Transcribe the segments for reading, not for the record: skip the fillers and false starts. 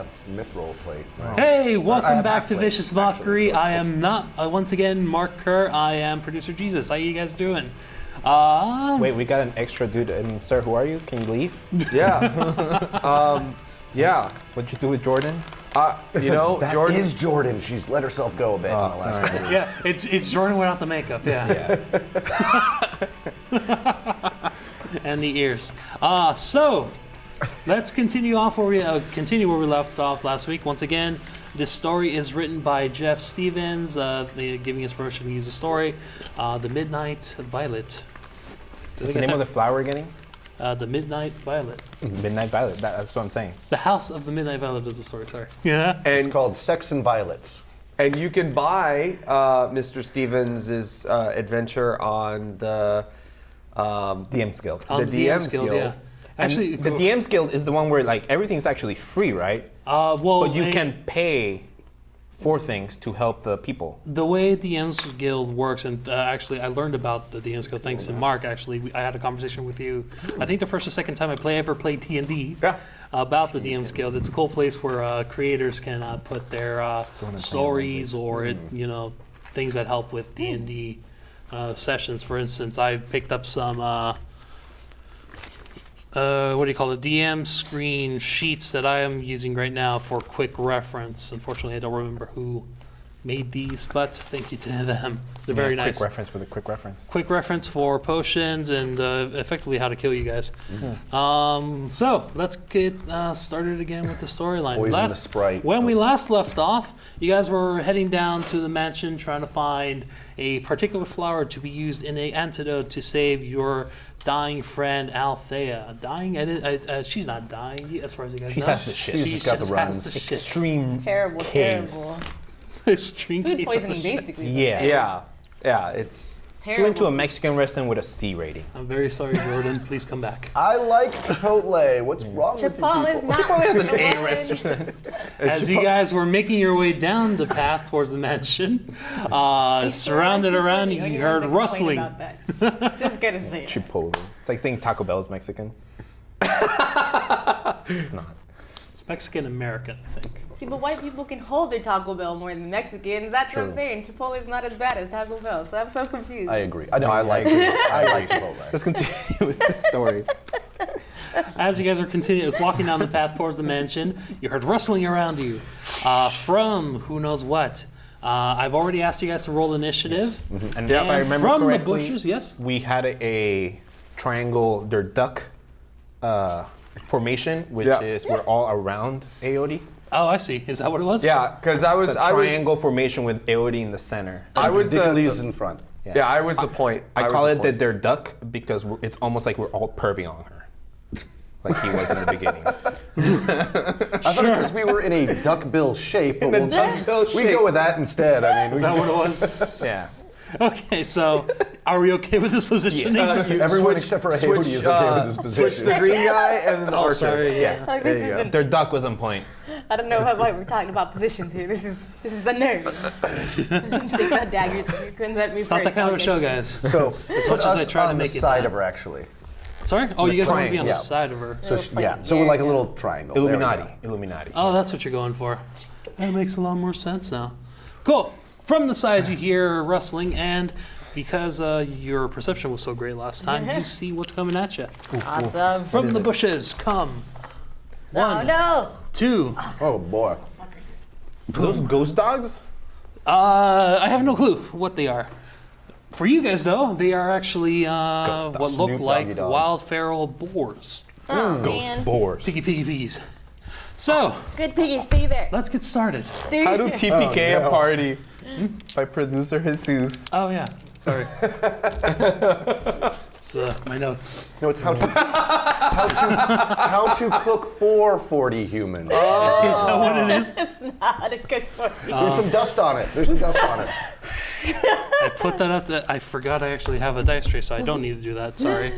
have Mithril plate. Right? Hey, I welcome have back to half-plate, Vicious Mockery. actually, so- I am not, once again, Mark Kerr. I am producer Jesus. How you guys doing? Wait, we got an extra dude. Sir, who are you? Can you leave? Yeah. Yeah. What'd you do with Jordan? That Jordan is Jordan. She's let herself go a bit in the last couple of years. Yeah, it's Jordan without the makeup, yeah. And the ears. So, let's continue off where we left off last week. Once again, this story is written by Jeff Stevens, giving us permission to use the story. The Midnight Violet. What's the name of the flower again? The Midnight Violet. Midnight Violet. That's what I'm saying. The House of the Midnight Violet is the story, sorry. Yeah. It's called Sex and Violets. and you can buy Mr. Stevens' adventure on the DM's Guild. On the DM's Guild, yeah. Actually, the DM's Guild is the one where like everything's actually free, right? But you can pay for things to help the people. The way DM's Guild works, and actually I learned about the DM's Guild thanks to Mark. Actually, I had a conversation with you. I think the first or second time I ever played D&D. Yeah. About the DM's Guild. It's a cool place where creators can put their stories or things that help with D&D sessions. For instance, I picked up some DM screen sheets that I am using right now for quick reference. Unfortunately, I don't remember who made these, but thank you to them. They're very nice. Quick reference for the quick reference. Quick reference for potions and effectively how to kill you guys. So let's get started again with the storyline. Poison the Sprite. When we last left off, you guys were heading down to the mansion trying to find a particular flower to be used in an antidote to save your dying friend Althea. Dying? She's not dying, as far as you guys know. She's has the shit. She's got the just runs. has the shits. Extreme Terrible, case. terrible. Extreme Food case of the poisoning, shits. basically. Yeah. Yeah, it's She Terrible. went to a Mexican restaurant with a C rating. I'm very sorry, Jordan. Please come back. I like Chipotle. What's wrong with you Chipotle is people? not. Chipotle has an A restaurant. As you guys were making your way down the path towards the mansion, surrounded around you, you heard rustling. Just gonna say it. Chipotle. It's like saying Taco Bell is Mexican. It's not. It's Mexican American, I think. See, but white people can hold their Taco Bell more than Mexicans. That's what I'm True. saying. Chipotle is not as bad as Taco Bell, so I'm so confused. I agree. I know. I like Chipotle. Let's continue with the story. As you guys were walking down the path towards the mansion, you heard rustling around you from who knows what. I've already asked you guys to roll initiative. And if I remember from correctly, the bushes, yes? we had a triangle, their duck formation, which Yeah. is we're all around Aodi. Oh, I see. Is that what it was? yeah, because I was It's a triangle formation with Aodi in the center. I was Dickley's the in front. yeah, I was the point. I was call the it point. their duck because it's almost like we're all perving on her. Like he was in the beginning. I thought because we were in a duckbill shape, but a duckbill we shape. go with that instead. I mean, Is that what it was? Yeah. Okay, so are we okay with this positioning? everyone except for Aodi is okay with this Switch position. the green guy and then the Oh, archer. sorry, yeah. Like, There this you go. isn't, Their duck was on point. I don't know why we're talking about positions here. This is a nerd. Take out daggers. You couldn't let me It's not that kind of a show, guys. So As put much as I us try to on the make it side that. of her, actually. Sorry? Oh, you guys want to be on the Yeah. side of her. So Little so we're fight, like a yeah. little triangle. There we Illuminati. go. Illuminati. Oh, that's what you're going for. That makes a lot more sense now. Cool. From the sides, you hear rustling, and because your perception was so great last time, you see what's coming at you. Awesome. From the bushes come Oh one, no! 2. Oh boy. Those ghost dogs? I have no clue what they are. For you guys, though, they are actually dogs. what look Snoop like Doggy dogs. wild feral boars. Oh Ghost man. boars. Piggy piggy bees. So, Good piggy, stay there. let's get started. Stay How do there. TPK Oh, no. a party? By producer Jesus. Oh, yeah. Sorry. It's my notes. No, it's how to cook for 40 humans. Is that what it is? Not a good one. There's some dust on it. There's some dust on it. I put that up I forgot I actually have a dice tray, so I don't need to do that. Sorry.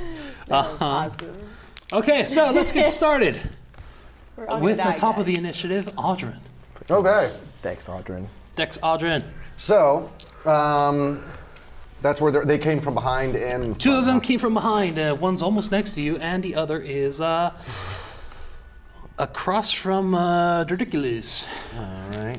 Awesome. Okay, so let's get started. We're on With the die, top of guys. the initiative, Audrin. Okay. Thanks, Audrin. Dex Audrin. So, that's where they came from behind and. Two of them came from behind. One's almost next to you, and the other is Across from Ridiculous. All right.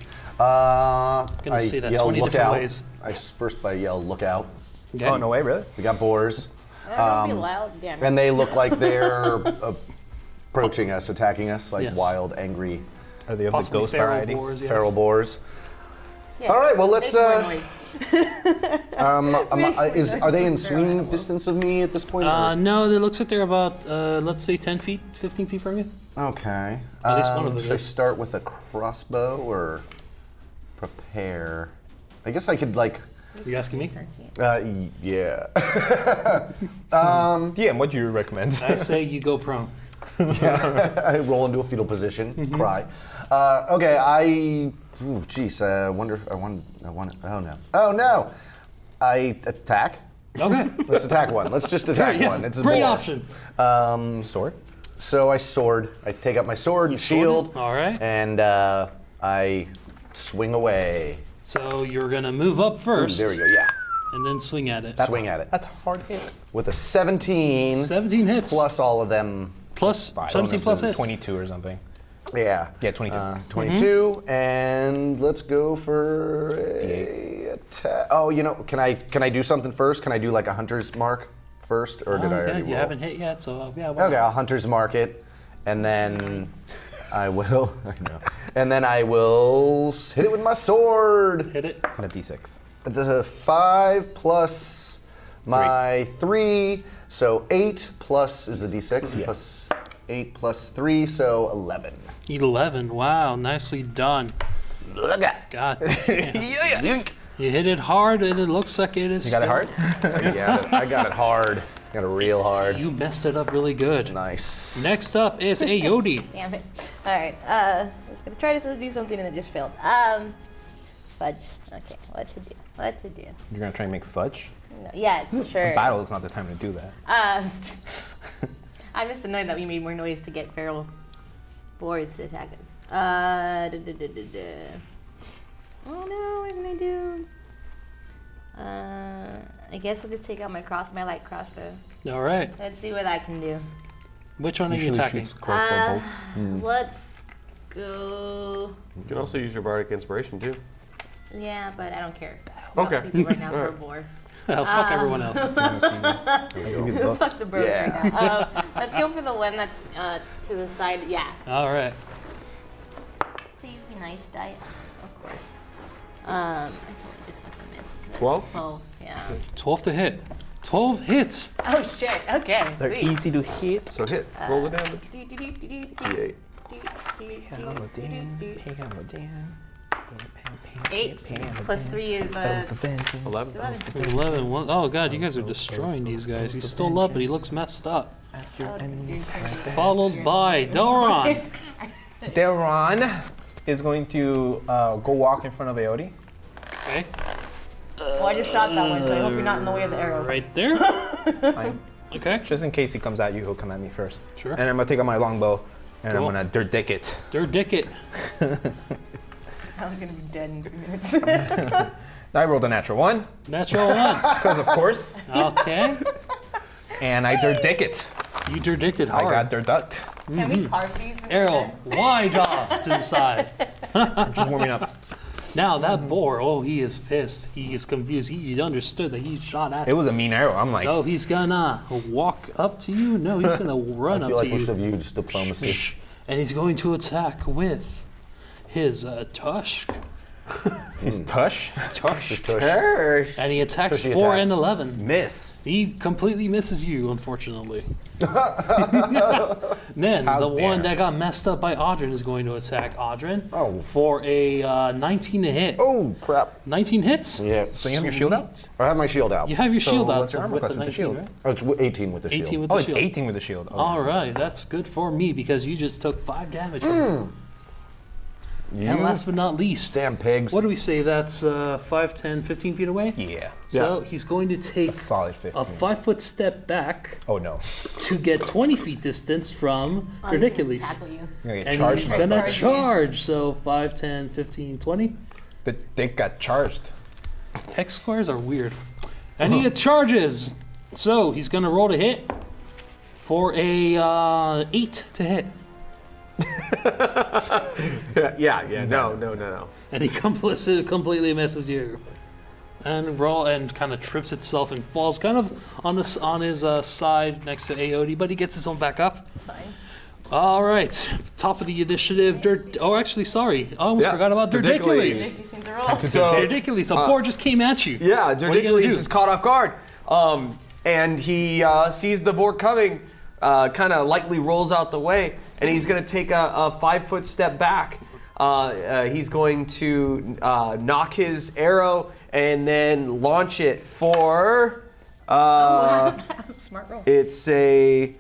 Gonna say that yell, 20 look different out. ways. I yell, look out. Okay. Oh, no way, really? We got boars. Don't be loud. Damn. And they look like they're approaching us, attacking us, like Yes. wild, angry Are they of the Possibly ghost feral variety? boars, yes. feral boars. Yeah, All right, well, let's, make more noise. Are they in swinging distance of me at this point? or- No, it looks like they're about, let's say 10 feet, 15 feet from you. Okay. At least one of them Should I is. start with a crossbow or prepare? I guess I could like. You asking me? Yeah. DM, what do you recommend? I say you go prone. I roll into a fetal position, Mm-hmm. cry. Okay, I wonder. I want. Oh no. Oh no. I attack. Okay. Let's attack one. Let's just attack Yeah, one. It's a great boar. option. Sword? So I sword. I take out my sword and shield. All right. And I swing away. So you're gonna move up first. There we go. Yeah. And then swing at it. Swing at it That's a hard hit. with a 17 17 hits. plus all of them. Plus 17 plus bonuses. hits. 22 or something. Yeah. Yeah, 22. 22, and let's go for a attack. Oh, can I do something first? Can I do like a hunter's mark first, or did I already roll? You haven't hit yet, so yeah. why Okay, not? I'll hunter's mark it, and then I will. I know. And then I will hit it with my sword. Hit it. On a d6. The 5 plus my 3, so 8 plus is the d6 Yeah. plus 8 plus 3, so 11. 11. Wow, nicely done. Look at. God. Yeah. You hit it hard, and it looks like it is. You got it hard? I got it hard. Got it real hard. You messed it up really good. Nice. Next up is Ayodi. Damn it. All right. I was gonna try to do something and it just failed. Fudge. Okay. What to do? You're gonna try and make fudge? No, yes, sure. Battle is not the time to do that. I'm just annoyed that we made more noise to get feral boars to attack us. Oh no, what can I do? I guess I'll just take out my light crossbow. All right. Let's see what I can do. Which one are you Usually attacking? shoots crossbow bolts. Let's go. You can also use your bardic inspiration too. Yeah, but I don't care. Okay. About people right now for a Alright. boar. Oh, fuck everyone else. Fuck the birds right now. Let's go for the one that's to the side. Yeah. All right. Please be nice, die. Of course. I totally just fucking missed. 12? 12. Yeah. 12 to hit. 12 hits. Oh shit. Okay. They're sweet. easy to hit. So hit. Roll the damage. D8. D8. 8 plus 3 is 11. 11. 11. Oh, God, you guys are destroying these guys. He's still up, but he looks messed up. Followed by Doron. Deron is going to go walk in front of Aodi. Okay. Well, I just shot that one, so I hope you're not in the way of the arrow. Right there. Fine. Okay. Just in case he comes at you, he'll come at me first. Sure. And I'm gonna take out my longbow and Cool. I'm gonna dirt dick it. Dirt dick it. I was gonna be dead in 3 minutes. I rolled a natural 1, Natural 1. because of course, Okay. and I dirt dick it. You dirt dicked it I hard. got dirt ducked. Can we carve these? Arrow wide off to the side. I'm just warming up. Now that boar, oh, he is pissed. He is confused. He understood that he shot at It him. was a mean arrow. I'm like, So he's gonna walk up to you. No, he's gonna run I up feel like to we you. should have used diplomacy. Shh. And he's going to attack with his tusk. he's tush. Tush. Tush. And he attacks Tushy 4 attack. and 11. Miss. He completely misses you, unfortunately. Then How the one dare. that got messed up by Audrin is going to attack Audrin Oh. for a 19 to hit. Oh, crap. 19 hits? Yeah. So you have your shield out? Sweet. I have my shield out. You have your So shield out what's your armor with class the with the 19, shield? right? Oh, it's 18 with the 18 shield. with Oh, the it's shield. 18 with the shield. Oh. All right, that's good for me because you just took 5 damage. from him. And last but not least, Damn pigs. what do we say? That's 5, 10, 15 feet away? Yeah. So he's going to take A solid 15. a 5-foot step back Oh no. to get 20 feet distance from I'm gonna Ridiculous. tackle you. I'm gonna get And charged. he's by going to the- charge. So 5, 10, 15, 20. The dick got charged. Hex squares are weird. And he charges. So he's going to roll to hit for a 8 to hit. Yeah. No. And he completely misses you. And kind of trips itself and falls kind of on his side next to Aodi, but he gets his own back up. It's fine. All right, top of the initiative. Sorry, I almost forgot about Dirdicules. He seems to roll. Dirdicules, a boar just came at you. Yeah, What are you gonna Dirdicules do? is caught off guard. And he sees the boar coming, kind of lightly rolls out the way, and he's going to take a 5-foot step back. He's going to knock his arrow and then launch it for. Smart roll. It's a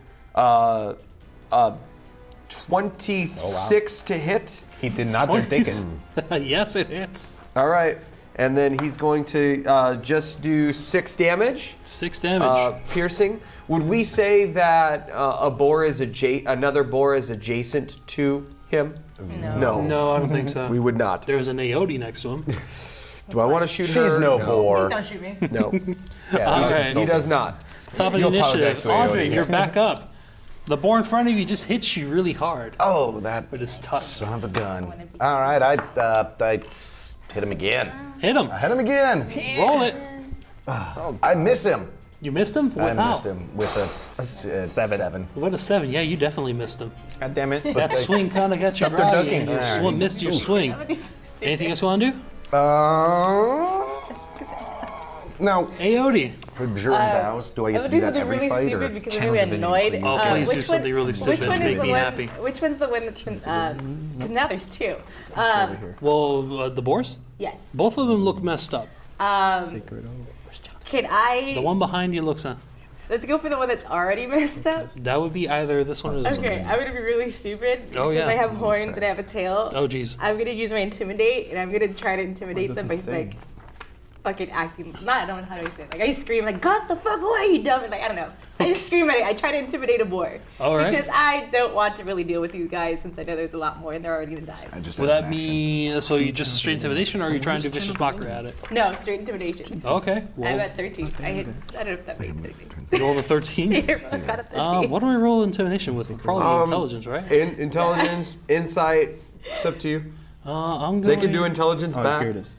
26 to hit. He did not Dirdiculous. Yes, it hits. All right. And then he's going to just do 6 damage. 6 damage. Piercing. Would we say that another boar is adjacent to him? No. No, I don't think so. We would not. There's an Aodi next to him. Do I want to shoot her? She's no Please boar. don't shoot me. No, Okay. he does not. Top of the You'll apologize initiative. to Aodi, Andre, yeah. you're back up. The boar in front of you just hits you really hard Oh, that with his tusk. son of a gun. All right, I hit him again. Hit him. I hit him again. Roll it. I miss him. You missed him? With I how? missed him with a 7. What a 7. Yeah, you definitely missed him. God damn it. That swing kind of got you Stop groggy. ducking. And you Yeah. missed your swing. Anything else you want to do? No. Aodi. For Abjuring Vows, do I I get would to do do that something every really fight? stupid Or? because I'm really annoyed. Oh, please do Which something really Which stupid. one is Make the me one? happy. Which one's the one that's been? Because now there's 2. Well, the boars? Yes. Both of them look messed up. Can I? The one behind you looks... Let's go for the one that's already messed up. that would be either this one or this Okay, one. I'm gonna be really stupid because Oh, yeah. I have horns and I have a tail. Oh, jeez. I'm gonna use my intimidate and I'm gonna try to intimidate them by like fucking acting. I don't know how do I say it. Like I scream like, "God the fuck away, you dumb!" And like I don't know. I just scream at it. I try to intimidate a boar All right. because I don't want to really deal with these guys since I know there's a lot more and they're already gonna die. Would that be... So you just a straight intimidation, or are you trying to do vicious mockery at it? No, straight intimidation. Okay. I'm Well, at 13. I don't know if that means anything. you roll a 13. I got a 13. What do I roll intimidation with? Probably intelligence, right? Intelligence, insight. It's up to you. I'm They going... can do intelligence back. Here it is.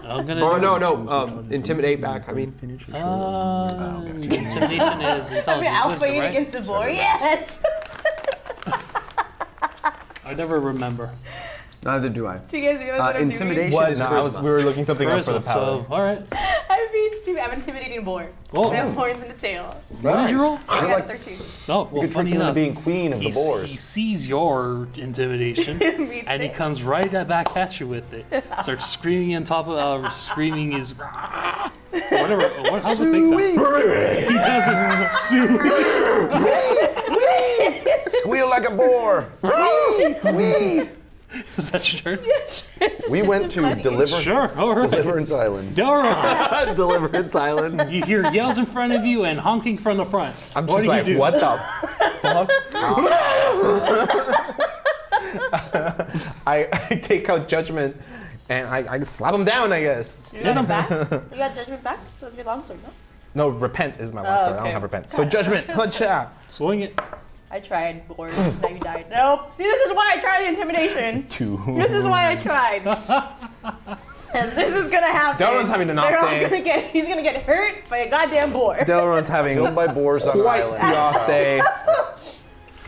I'm gonna Or do... no. Intimidate back. I mean, Intimidation is I'm intelligence. gonna alpha Wisdom, you right? against the boar. Yes. I never remember. neither do I. Do you guys realize what I'm doing? Intimidation What? is No, charisma. we were looking something up for the Charisma, paladin. so, all right. I'm being stupid. I'm intimidating a boar. Whoa. I have horns and a tail. What did you roll? I You're got like, a 13. No, well, you could funny trick him into enough, being queen of the he boars. sees your intimidation, Me and he too. comes right back at you with it. Starts screaming on top of, screaming his, whatever. How's the pig sound? He does his Squeal like a boar. Wee. Is that your turn? We went to Sure. All right. Deliverance Island. All right. Deliverance Island. You hear yells in front of you and honking from the front. I'm What just do like, you do? what the fuck? I take out judgment and I slap him down, I guess. You got him back? You got judgment back? That's your longsword, no? No, repent is my one sword. I don't okay. have repent. So judgment, huncha. Swing it. I tried, boar. Now you died. Nope. See, this is why I tried the intimidation. 2. This is why I tried. And this is gonna happen. Delron's having an off They're all day. he's gonna get hurt by a goddamn boar. Delron's having Killed by boars on an quite island. the off day.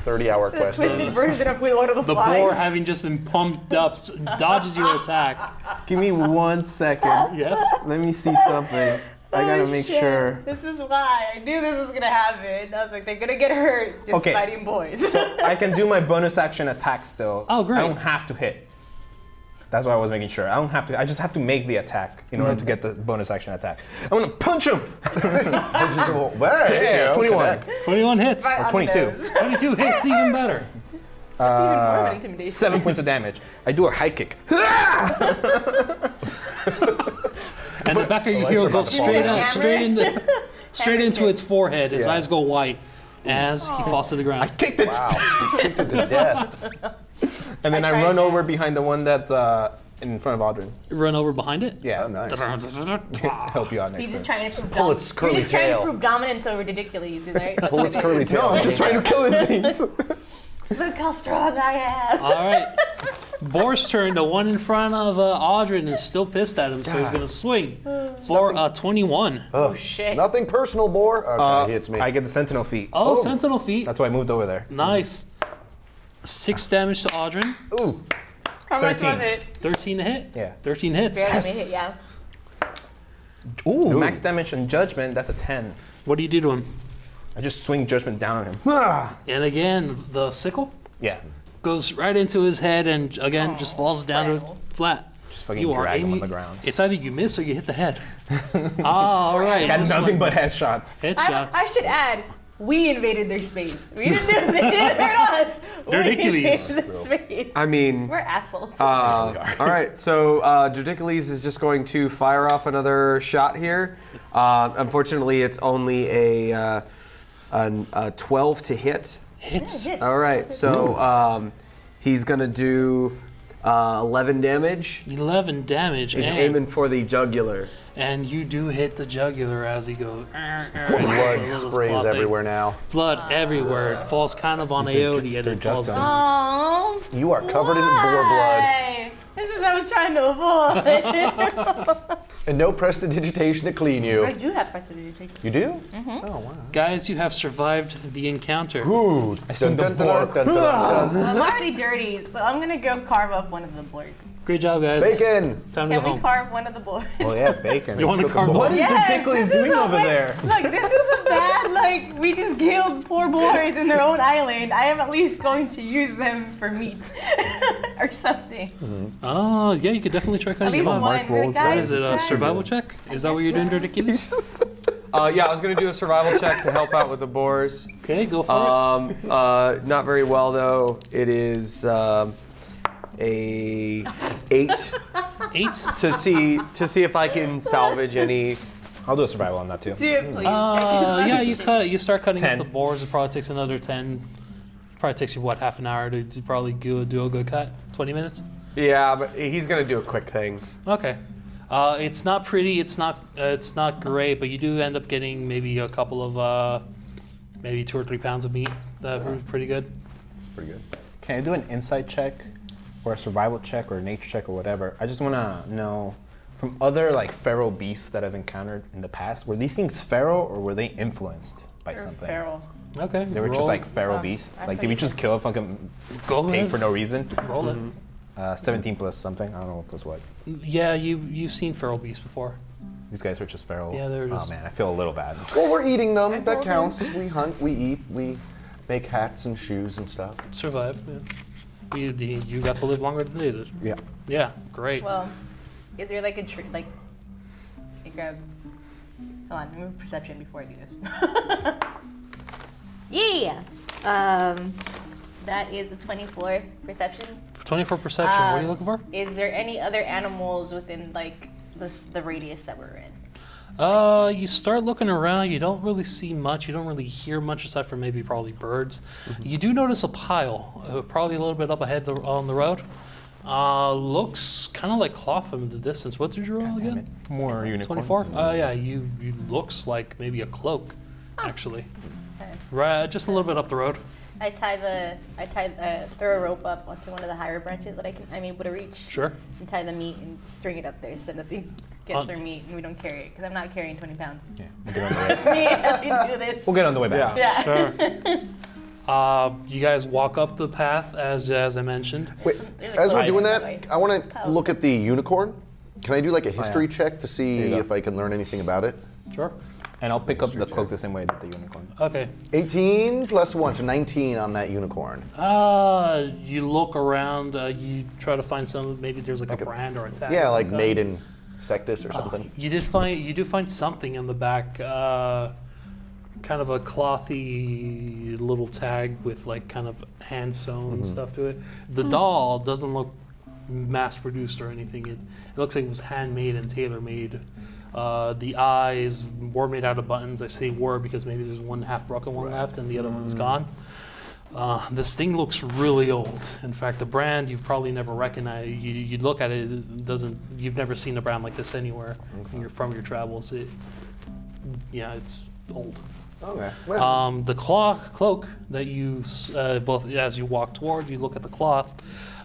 30-hour The quest. twisted version of We Lord of the The Flies. boar, having just been pumped up, dodges your attack. Give me 1 second. Yes. Let me see something. I gotta Oh, make shit. sure. This is why I knew this was gonna happen. I was like, they're gonna get hurt just Okay. fighting boys. I can do my bonus action attack still. Oh, great. I don't have to hit. That's why I was making sure. I don't have to. I just have to make the attack in order to get the bonus action attack. I'm gonna punch him. Yeah, 21. 21 hits. Right on the 22. nose. 22 hits, even better. Even more of an intimidation. 7 points of damage. I do a high kick. And the back of your lights hero are about goes to fall straight down. out, straight into its forehead. His eyes go white as he falls to the ground. Kicked it. Wow, you kicked it to death. And then I tried run that. over behind the one that's in front of Audrin. Run over behind it. Yeah. Oh, nice. Help you out He's next just time. trying to prove pull its curly You're just trying tail. to prove dominance over Ridiculous, right? Pull its curly tail. No, I'm just trying to kill his things. Look how strong I am. All right. Boar's turn. The one in front of Audrin is still pissed at him, so he's going to swing for 21. Oh, shit. Nothing personal, Boar. Okay, he hits me. I get the sentinel feet. Oh, Sentinel feet. That's why I moved over there. Nice. 6 damage to Audrin. Ooh. How much 13. was it? 13 to hit? Yeah. 13 hits. Barely hit, yeah. Ooh, max damage and judgment. That's a 10. What do you do to him? I just swing judgment down on him. Ah! And again, the sickle Yeah. goes right into his head and again just falls down to flat. Just fucking drag him on the ground. It's either you miss or you hit the head. All right. Got this nothing one- but headshots. headshots. I should add, we invaded their space. We didn't do they didn't hurt us. Ridiculous. We invaded their space. I mean, We're assholes. all right. So Judiciles is just going to fire off another shot here. Unfortunately, it's only a 12 to hit. Hits. All right. So he's going to do 11 damage. 11 damage. He's and, aiming for the jugular. and you do hit the jugular as he goes. Blood sprays everywhere now. Blood everywhere. It falls kind of on Aote and it falls down. Oh, You are covered in boar blood. why? This is what I was trying to avoid. And no prestidigitation to clean I you. do have prestidigitation. You do? Oh, wow. Guys, you have survived the encounter. Ooh. swing the boar. I'm already dirty, so I'm gonna go carve up one of the boys. Great job, guys. Bacon. Time to Can go we home. carve one of the boys? Oh yeah, bacon. You want to carve What the is Ridiculous this is doing a over way- there? Look, this is a bad, like, we just killed poor boys in their own island. I am at least going to use them for meat or something. Oh, yeah, you could definitely try At cutting least them up. one. Mark rolls Guys, What is it, a try. survival check? Is that what you're doing, Ridiculous? Yeah, I was going to do a survival check to help out with the boars. Okay, go for Not very well though. It is a 8 it. 8? to see if I can salvage any. I'll do a survival on that too. Do it, please. Yeah, you cut it. You start cutting 10. up the boars. It probably takes another 10. Probably takes you, what, half an hour to probably do a good cut? 20 minutes? Yeah, but he's gonna do a quick thing. Okay. It's not pretty. It's not great, but you do end up getting maybe a couple of maybe 2 or 3 pounds of meat. That was pretty good. Pretty good. Can I do an insight check, or a survival check, or a nature check, or whatever? I just want to know from other like feral beasts that I've encountered in the past. Were these things feral, or were they influenced by something? Feral. Okay. They were just like feral beasts. Like, did we just kill a fucking Go pig ahead. for no reason? Roll it. 17 plus something. I don't know plus what. Yeah, you've seen feral beasts before. These guys are just feral. Yeah, they're just- Oh man, I feel a little bad. Well, we're eating them. That counts. We hunt, we eat, we make hats and shoes and stuff. Survive. Yeah. You got to live longer than they did. Yeah. Yeah, great. Well, is there like a tree, like a, hold on, let me move perception before I do this. Yeah. That is a 24 perception. 24 perception. What are you looking for? Is there any other animals within like the radius that we're in? You start looking around. You don't really see much. You don't really hear much aside from maybe probably birds. You do notice a pile, probably a little bit up ahead on the road. Looks kind of like cloth from the distance. What did you roll again? More unicorns. 24. Oh yeah, you looks like maybe a cloak, actually. Okay. Right, just a little bit up the road. I throw a rope up onto one of the higher branches that I'm able to reach. Sure. And tie the meat and string it up there so that they gets their meat and we don't carry it because I'm not carrying 20 pounds. Yeah, we'll get on the way. Me as we do this. We'll get on the way back. Yeah. Yeah. Sure. You guys walk up the path as I mentioned. Wait, There's a as we're cloak, doing by the that, way. I want to look at the unicorn. Can I do like a history check to see There you go. if I can learn anything about it? Sure. And I'll pick up the cloak the same way that the unicorn. Okay. 18 plus 1, so 19 on that unicorn. You look around. You try to find some. Maybe there's like a brand or a tag. or Yeah, like something. made in Sectus or something. You do find something in the back. Kind of a clothy little tag with like kind of hand sewn stuff to it. The doll doesn't look mass produced or anything. It looks like it was handmade and tailor made. The eyes were made out of buttons. I say were because maybe there's one half broken one left and the other one's gone. This thing looks really old. In fact, the brand you've probably never recognized. You look at it, it doesn't. You've never seen a brand like this anywhere from your travels. It's old. Okay. Well, The cloak that you both, as you walk toward, you look at the cloth.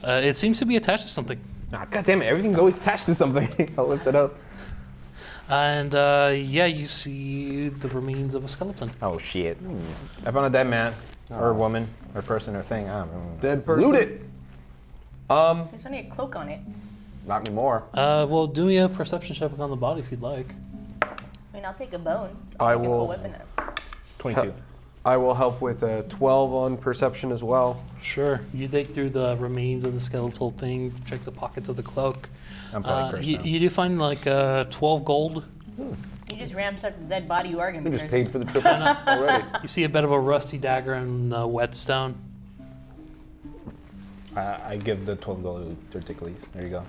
It seems to be attached to something. Nah, God damn it, everything's always attached to something. I'll lift it up. And you see the remains of a skeleton. Oh shit. I found a dead man, or woman, or person, or thing. I don't know. Dead person. loot it. There's only a cloak on it. Not anymore. Well, do me a perception check on the body if you'd like. I mean, I'll take a bone. I Take a will- full weapon out. 22. I will help with a 12 on perception as well. Sure. You dig through the remains of the skeletal thing, check the pockets of the cloak. I'm probably cursed now. You do find like 12 gold. You just ransacked the dead body, you are gonna We be just cursed. paid for the trip already. You see a bit of a rusty dagger and whetstone. I give the 12 gold to Hercules. There you go.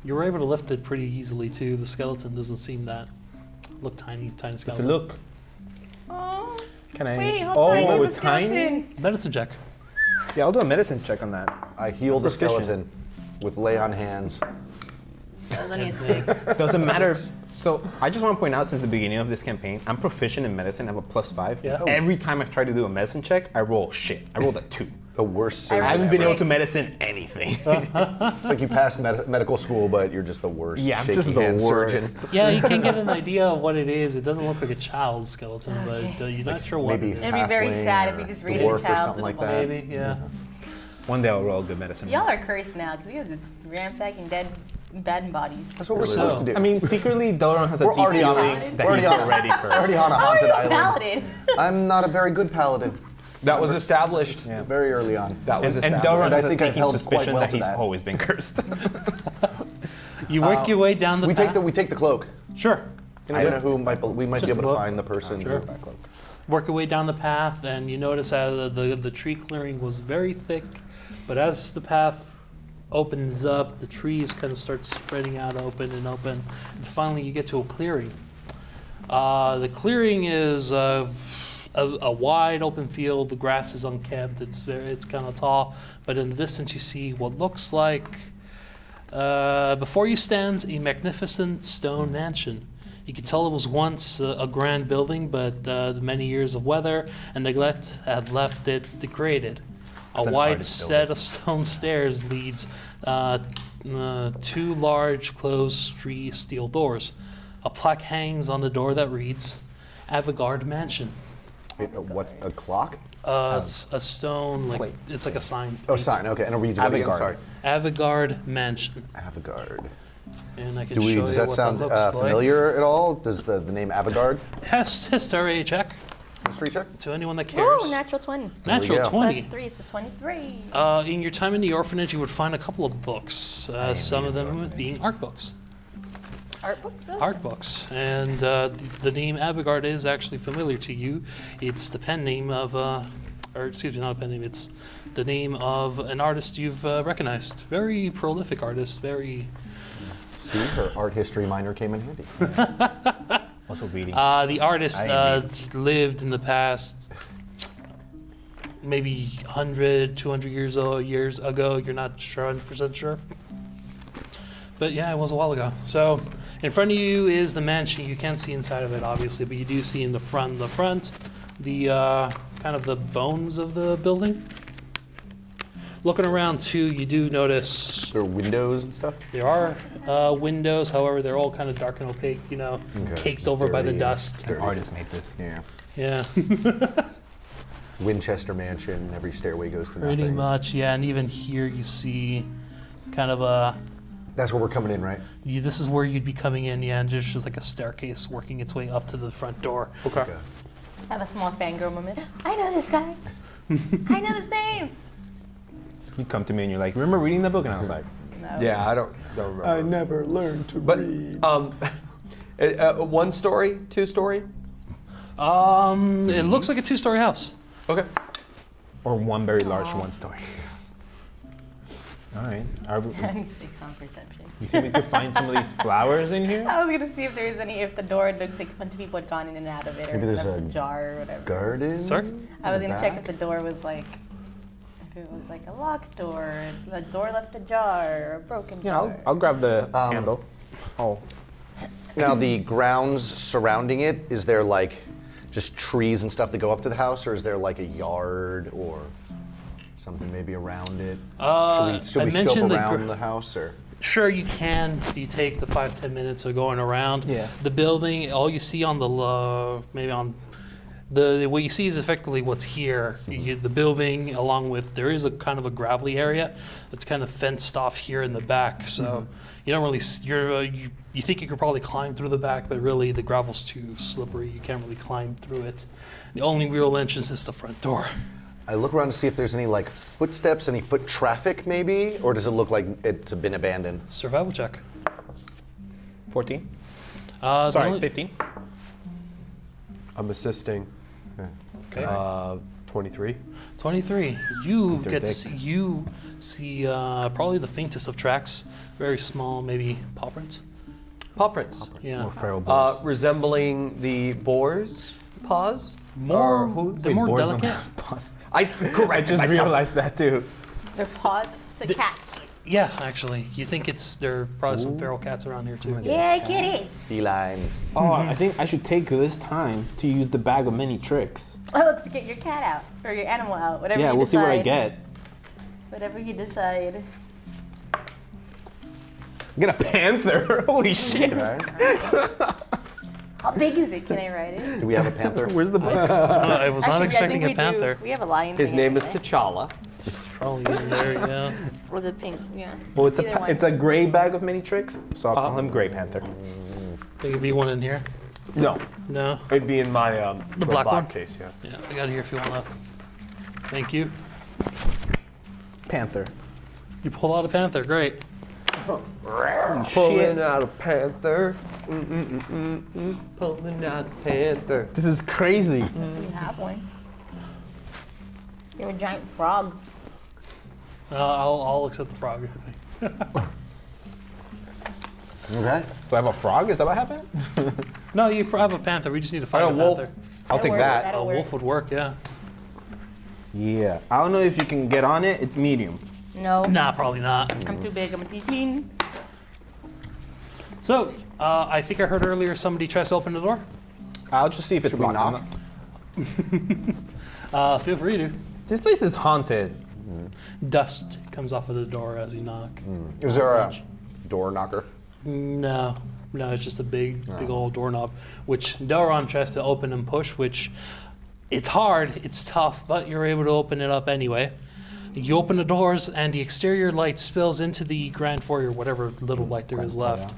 You were able to lift it pretty easily too. The skeleton doesn't seem that. Look tiny Does skeleton. it look? Oh, Can I? wait, how oh, tiny is it's the tiny? skeleton? Medicine check. Yeah, I'll do a medicine check on that. I healed the Proficient. skeleton with lay on hands. That was only a 6. Doesn't matter. So I just want to point out, since the beginning of this campaign, I'm proficient in medicine. I have a +5. Yeah. Every time I've tried to do a medicine check, I roll shit. I rolled a 2. The worst I surgeon I haven't been ever. able to medicine anything. It's like you passed medical school, but you're just the worst. Yeah, I'm shaky just the hand surgeon. worst. Yeah, you can get an idea of what it is. It doesn't look like a child's skeleton, Okay. but you're not sure what Maybe it is. It'd be very halfling sad if or you just raided a dwarf or child's something like and- that. Maybe, yeah. One day I'll roll good medicine. Y'all are cursed now because you have the ransacking dead bad bodies. That's what we're So- supposed to do. I mean, secretly, Delron has a We're deep already on feeling it. that We're he's already on it. already cursed. already on a How are haunted you a island. paladin? I'm not a very good paladin. That was established. Yeah. Very early on. That was And established. Delron And I has a think I've sneaking held quite suspicion well that to he's that. always been cursed. You work your way down the We path. take the cloak. Sure. You never know who we might be Just able the to book? find the person. Sure. with that cloak. Work your way down the path, and you notice how the tree clearing was very thick, but as the path opens up, the trees kind of start spreading out open, and finally you get to a clearing. The clearing is a wide open field. The grass is unkempt. It's kind of tall, but in the distance you see what looks like. Before you stands a magnificent stone mansion. You could tell it was once a grand building, but the many years of weather and neglect had left it degraded. A It's an wide artist set of stone stairs leads 2 large closed steel doors. A plaque hangs on the door that reads, Avigard Mansion. What, a clock? A stone, like Wait. it's like a sign. Oh, sign. Okay, and I'll read you what again. Avigard. Sorry. Avigard Mansion. Avigard. And I can Does show you that what sound that looks like. familiar at all? Does the name Avigard? History check History check? to anyone that cares. Ooh, natural 20. Natural There we go. 20. Plus 3, so 23. In your time in the orphanage, you would find a couple of books. Some of them being art books. Art books? though? Art books, and the name Avigard is actually familiar to you. It's the pen name of, or excuse me, not a pen name. It's the name of an artist you've recognized. Very prolific artist. Very. See, her art history minor came in handy. Also reading. The artist I lived in the past, maybe 100, 200 years ago. You're not sure, 100% sure. But yeah, it was a while ago. So in front of you is the mansion. You can't see inside of it, obviously, but you do see in the front, the kind of the bones of the building. Looking around too, you do notice There are windows and stuff. there are windows. However, they're all kind of dark and opaque. Okay, Caked just over by the dirty. dust. An artist made this. Yeah. Yeah, Winchester Mansion. Every stairway goes to pretty nothing. much. Yeah, and even here you see kind of a. That's where we're coming in, right? This is where you'd be coming in, yeah, and there's just like a staircase working its way up to the front door. Okay. I have a small fangirl moment. I know this guy. I know this name. You come to me and you're like, remember reading the book? And I was like, No. Yeah, I don't remember. never learned to But one story, 2 story. It looks like a 2-story house. Okay. or one very large one story. All right. Having 6 on perception. You think we could find some of these flowers in here? I was gonna see if if the door looked like a bunch of people had gone in and out of it, or Maybe there's left a a jar or whatever. Garden? Sorry? I was in the gonna check if back? the door was like, if it was like a locked door, the door left ajar, or a broken Yeah, door. I'll grab the handle. Oh, Now the grounds surrounding it, is there like, just trees and stuff that go up to the house, or is there like a yard or something maybe around it? Should we scope mentioned around the house or? Sure, you can. You take the 5-10 minutes of going around. Yeah. The building, all you see on the maybe on what you see is effectively what's here. The building, along with there is a kind of a gravelly area that's kind of fenced off here in the back. So you don't really you think you could probably climb through the back, but really the gravel's too slippery. You can't really climb through it. The only real entrance is the front door. I look around to see if there's any like footsteps, any foot traffic maybe, or does it look like it's been abandoned? Survival check. 14. The Sorry, only- 15. I'm assisting. Okay. 23. 23. You They're get to thick. see probably the faintest of tracks, very small, maybe paw prints. Paw prints. Yeah. More feral boars. Resembling the boar's paws. More, hooves. they're more Boars don't delicate. have paws. I I corrected just myself. realized that too. They're paws. It's a cat. Yeah, actually, you think there are probably some feral cats around here too. Yeah, kitty. Felines. Oh, I think I should take this time to use the bag of many tricks. Oh, let's get your cat out or your animal out. Whatever Yeah, you we'll decide. see what I get. Whatever you decide. I get a panther. Holy shit. Okay. How big is it? Can I ride it? Do we have a panther? Where's the panther? I was not Actually, I expecting think a we do. panther. We have a lion. His thing name is anyway. T'Challa. Probably in there, yeah. Or the pink. Yeah. Well, it's Either one. it's a gray bag of many tricks, so I'll call him Gray Panther. There could be one in here. No, No. it'd be in my The black one? case. Yeah. Yeah, I got it here if you want to. Thank you. Panther. You pull out a panther. Great. Pulling out a panther. Pulling out a panther. This is crazy. You have one. You're a giant frog. I'll accept the frog. I think. Okay. Do I have a frog? Is that what happened? No, you have a panther. We just need to find I a got a wolf. panther. I'll take work. that. That'll A work. wolf would work, yeah. Yeah. I don't know if you can get on it. It's medium. No. Nah, probably not. I'm too big. I'm a teen. So, I think I heard earlier somebody tries to open the door. I'll just see if it's Should we locked. knock? Feel free to. This place is haunted. Dust comes off of the door as you knock. Is there a door knocker? No, it's just a big old doorknob, which Delron tries to open and push, which it's hard, it's tough, but you're able to open it up anyway. You open the doors, and the exterior light spills into the grand foyer, whatever little light there is left.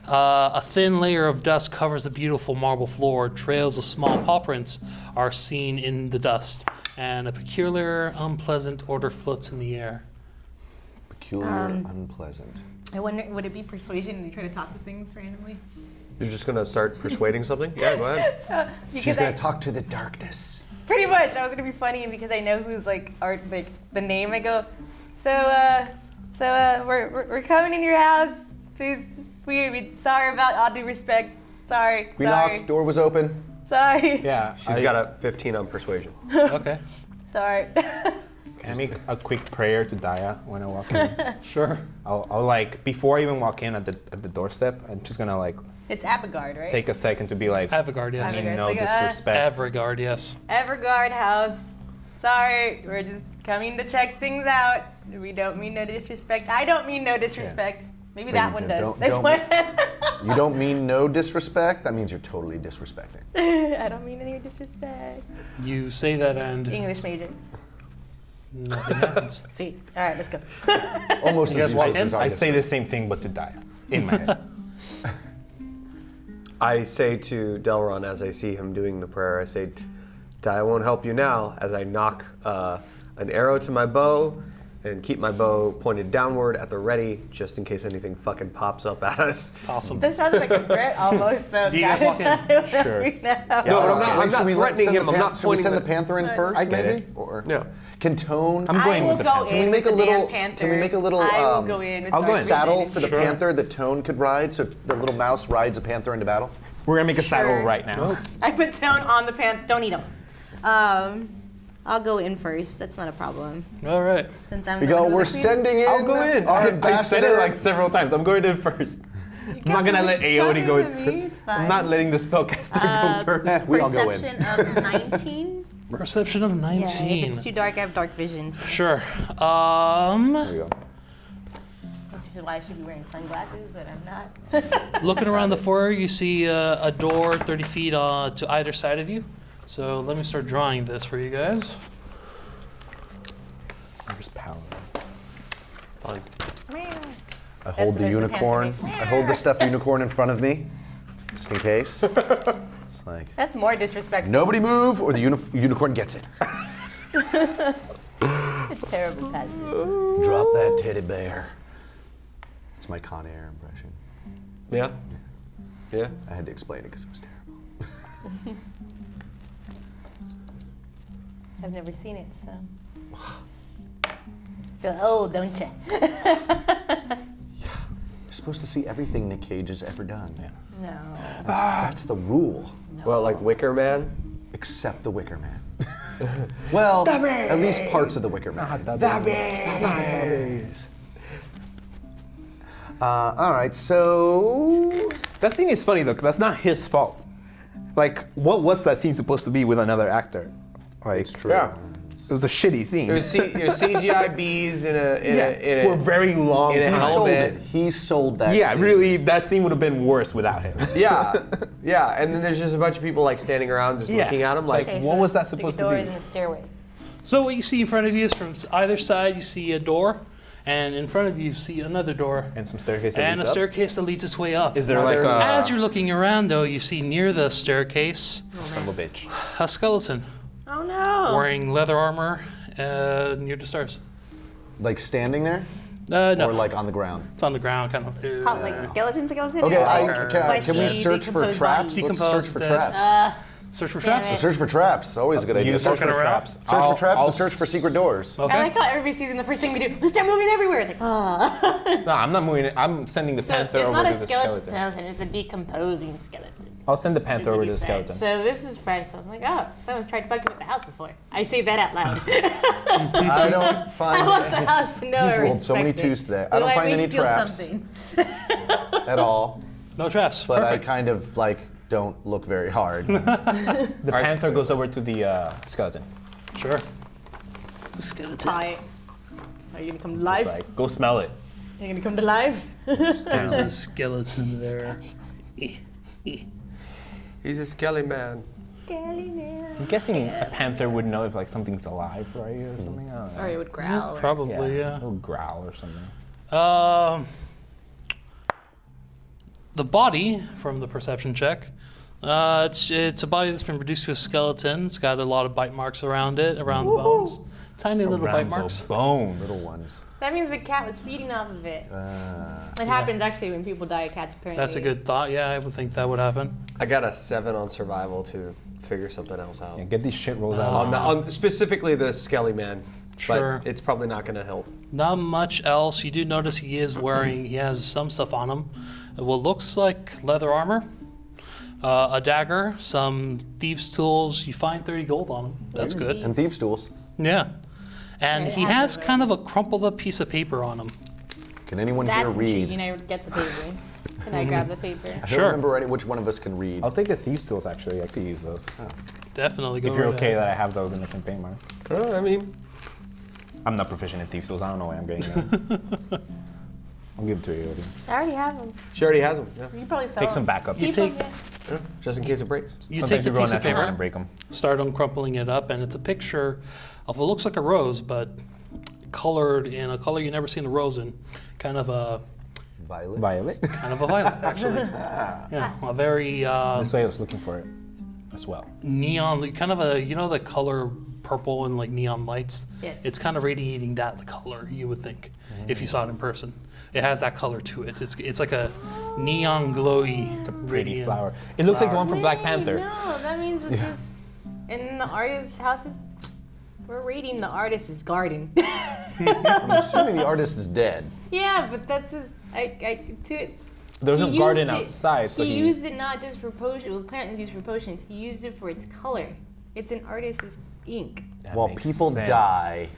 A thin layer of dust covers the beautiful marble floor. Trails of small paw prints are seen in the dust, and a peculiar, unpleasant odor floats in the air. Peculiar, unpleasant. I wonder, would it be persuasion and you try to talk to things randomly? You're just gonna start persuading something? Yeah, go ahead. She's Because gonna talk to the darkness. pretty much, I was gonna be funny because I know who's like art, like the name. I go, we're coming in your house. Please, we sorry about all due respect. Sorry. We sorry. knocked, door was open. Sorry. Yeah. She's got a 15 on persuasion. Okay, Sorry. Can I make a quick prayer to Daya when I walk in? sure. I'll like before I even walk in at the doorstep, I'm just gonna like It's Abigard, right? take a second to be like, Avigard, yes. Avigard. no Like, disrespect. Avigard, yes. Everguard house. Sorry, we're just coming to check things out. We don't mean no disrespect. I don't mean no disrespect. Maybe that one does. You don't mean no disrespect? That means you're totally disrespecting. I don't mean any disrespect. You say that and English major. nothing happens. Sweet. All right, let's go. Almost You guys as walk useless in? as I our say the same thing but to Daya in my head. I say to Delron as I see him doing the prayer, I say, I won't help you now, as I knock an arrow to my bow and keep my bow pointed downward at the ready, just in case anything fucking pops up at us. Awesome. That sounds like a threat almost, though. Do you guys walk in? Sure. No, but I'm not threatening him. I'm not Should we pointing send the the- panther in first, I get maybe? it. Or No. can Tone? I'm going I will with the go panther. in. Can we make a with the little? damn panther. Can we make a little? I will go in. With I'll go in. Saddle dark for the Sure. panther that Tone could ride, so the little mouse rides a panther into battle. We're gonna make a saddle Sure. right now. I put Tone on the panther. Don't eat him. I'll go in first. That's not a problem. All right. Since I'm We the one go. who We're was sending in. I'll go in. Our I said it ambassador. like several times. I'm going in first. I'm not gonna let Aote go Talking to me, it's fine. I'm not letting the spellcaster go first. We all go in. Perception of 19. Perception of 19. Yeah, if it's too dark, I have dark vision. So. Sure. There you go. Which is why I should be wearing sunglasses, but I'm not. Looking around the foyer, you see a door 30 feet to either side of you. So let me start drawing this for you guys. There's power. Fine. I hold the the noise the unicorn. panther makes. I hold the stuffed unicorn in front of me, just in case. It's like, That's more disrespectful. nobody move, or the unicorn gets it. Terrible passive. Drop that teddy bear. It's my Con Air impression. Yeah. Yeah. I had to explain it because it was terrible. I've never seen it, so. Feel old, don't you? You're supposed to see everything Nick Cage has ever done. Yeah. No. That's the rule, Well, like Wicker Man. except the Wicker Man. Well, at least parts of the Wicker Man. All right, so That scene is funny though, because that's not his fault. Like, what was that scene supposed to be with another actor? Like, it's true. Yeah. it was a shitty scene. It was CGI bees in for a very long in a He time. sold helmet. it. He sold that. Yeah, scene. really, that scene would have been worse without him. Yeah, yeah, and then there's just a bunch of people like standing around just Yeah. looking at him like, Okay. What was that supposed to doors be? in the stairway. So what you see in front of you is from either side you see a door, and in front of you see another door, And some staircase that and a leads up? staircase that leads its way up. Is there Now like there- a... As you're looking around, though, you see near the staircase Son of a bitch. a skeleton Oh no! wearing leather armor near the stairs. Like standing there, No, or like on the ground. it's on the ground, kind of. How, like skeleton? Okay, Or can we fleshy, search for decomposed traps? body? Let's search for Decomposed, traps. Search for Damn traps. it. Search for traps. Always a good idea. You Search search for for traps. Search for traps and search for secret doors. Okay. I like how every season the first thing we do, we start moving everywhere. It's like, oh. No, I'm not moving it. I'm sending the So panther it's over not to a the skeleton, skeleton. it's a decomposing skeleton. I'll send the panther over to the Is what he skeleton. said. So this is fresh. So I'm like, oh, someone's tried fucking with the house before. I say that out loud. I don't find I want the house to know You've I rolled so many respect it. twos today. I don't Otherwise, find we any steal traps something. at all, No traps. but I Perfect. kind of like don't look very hard. The panther goes over to the skeleton. Sure. Skeleton. Hi. Are you gonna come to It's life? like, go smell it. You're gonna come to life? There's a skeleton there. he's a skelly man. I'm guessing a panther would know if like something's alive, right, or something. I don't know. Or it would growl. or- Probably, yeah. It'll growl or something. The body from the perception check. It's a body that's been reduced to a skeleton. It's got a lot of bite marks around it, around the bones. Tiny little bite Around the marks. Bone. Little ones. That means the cat was feeding off of it. It happens actually when people die of cats, apparently. That's a good thought. Yeah, I would think that would happen. I got a 7 on survival to figure something else out. Yeah, get these shit rolls out. On specifically the skelly man. Sure. But it's probably not going to help. Not much else. You do notice he has some stuff on him. What looks like leather armor, a dagger, some thieves' tools. You find 30 gold on him. That's good. And thieves' tools. Yeah. And Yeah, he it has has kind of a crumpled up piece of paper on him. Can anyone here That's read? intriguing. I would get the paper. Can I grab the paper? I don't Sure. remember which one of us can read. I'll take the thieves tools actually. I could use those. Definitely go If you're right okay ahead. that I have those in the campaign, Mark. I mean, I'm not proficient in thieves tools. I don't know why I'm getting them. I'll give it to you. I already have them. she already has them. Yeah. You probably sell Take some them. backups. You take- Yeah, just in case it breaks. You Sometimes take the you go on piece of that turn paper, and break them. start uncrumpling it up, and it's a picture of what looks like a rose, but colored in a color you've never seen a rose in. Kind of a Violet. violet, actually. Yeah, a very This way I was looking for it as well. neon, kind of a, the color purple and like neon lights. Yes. It's kind of radiating that color, you would think, if you saw it in person. It has that color to it. It's like a neon glowy Pretty radiant flower. It looks like the one from Black Wait, Panther. No, that means it's just in the artist's houses. We're raiding the artist's garden. I'm assuming the artist is dead. Yeah, but that's just There's no he garden used it- outside, so he used it not just for potions. Well, apparently it's used for potions. He used it for its color. It's an artist's ink. That While makes people sense. die,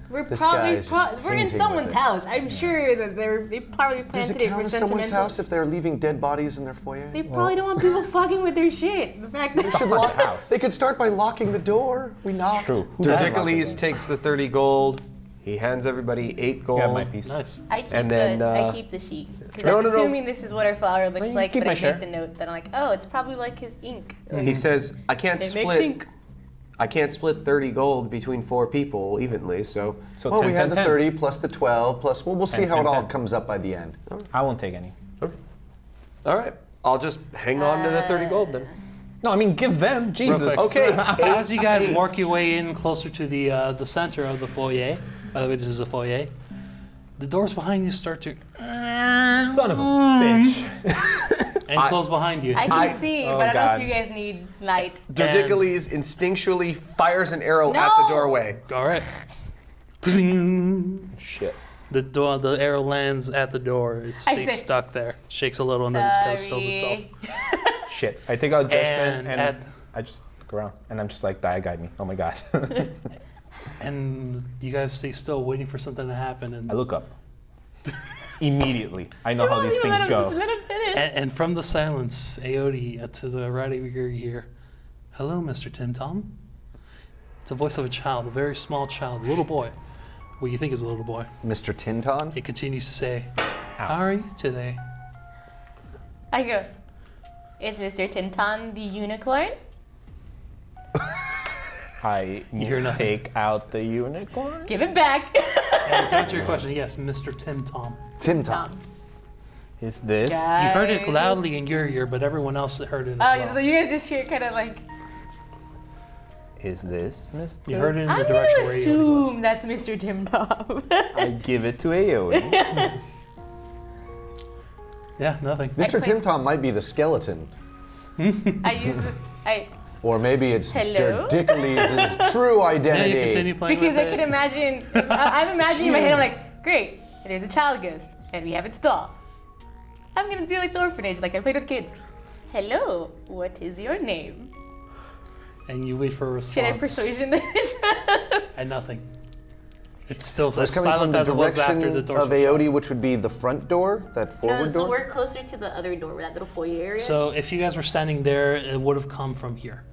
We're This probably guy is just we're in painting someone's with it. house. I'm sure that they probably Does planted it it count for as someone's sentimental. house if they're leaving dead bodies in their foyer? They probably don't want people fucking with their shit. The fact that Should lock- They could start by locking the door. We knocked. True. Who doesn't lock the Dirdicales door? takes the 30 gold. He hands everybody 8 gold. Yeah, my piece. Nice. I keep And then, I keep the sheet. Because no, I'm no, no. assuming this is what our flower looks you like, keep but my I share. make the note that I'm like, oh, it's probably like his ink. Like, He says, I can't it makes split. ink. I can't split 30 gold between 4 people evenly, so So Well, 10, we had 10, the 10. 30 plus the 12 plus. Well, we'll see 10, how it 10, all 10. comes up by the end. I won't take any. all right. I'll just hang on to the 30 gold then. No, I mean give them. Jesus. Okay. As you guys work your way in closer to the center of the foyer, by the way, this is a foyer, the doors behind you start to Son of a bitch. and close behind you. I can see, oh but I don't know God. if you guys need light. Dirdicales instinctually fires an arrow at No! the doorway. All right. Ding. Shit. The arrow lands at the door. It I stays say- stuck there, shakes a little, and then just kind of stills itself. Shit. I take out judgment And and I just look around and I'm just like, die, guide me. Oh my God. And you guys stay still, waiting for something to happen. And I look up. Immediately. I know how these things go. Let him finish. And from the silence, Aote, to the right of your ear, you hear, "Hello, Mr. Tim Tom." It's a voice of a child, a very small child, a little boy. What you think is a little boy. Mr. Tinton? It continues to say, "How are you today?" I go, is Mr. Tinton the unicorn? I hear nothing. take out the unicorn. Give it back. And to answer your question, yes, Mr. Tim Tom. Tinton. Is this? Yeah. You heard it loudly in your ear, but everyone else heard it as Oh, well. so you guys just hear kind of like. Is this Mr. You heard it in the I'm direction gonna where Aote was. assume that's Mr. Tim Tom. I give it to Aote. Yeah, nothing. Mr. Tinton might be the skeleton. I use it. Or maybe it's Hello? Dirdicales' true Yeah, you identity. continue playing Because with I it. can imagine. I'm imagining in my head. I'm like, great. There's a child ghost, and we have its doll. I'm gonna do like the orphanage, like I played with kids. Hello, what is your name? And you wait for a response. Should I persuasion this? And nothing. It's still It's as coming from silent the as it was direction after the doors of were shut. Aote, which would be the front door, that forward so door. we're closer to the other door, that little foyer area. So if you guys were standing there, it would have come from here.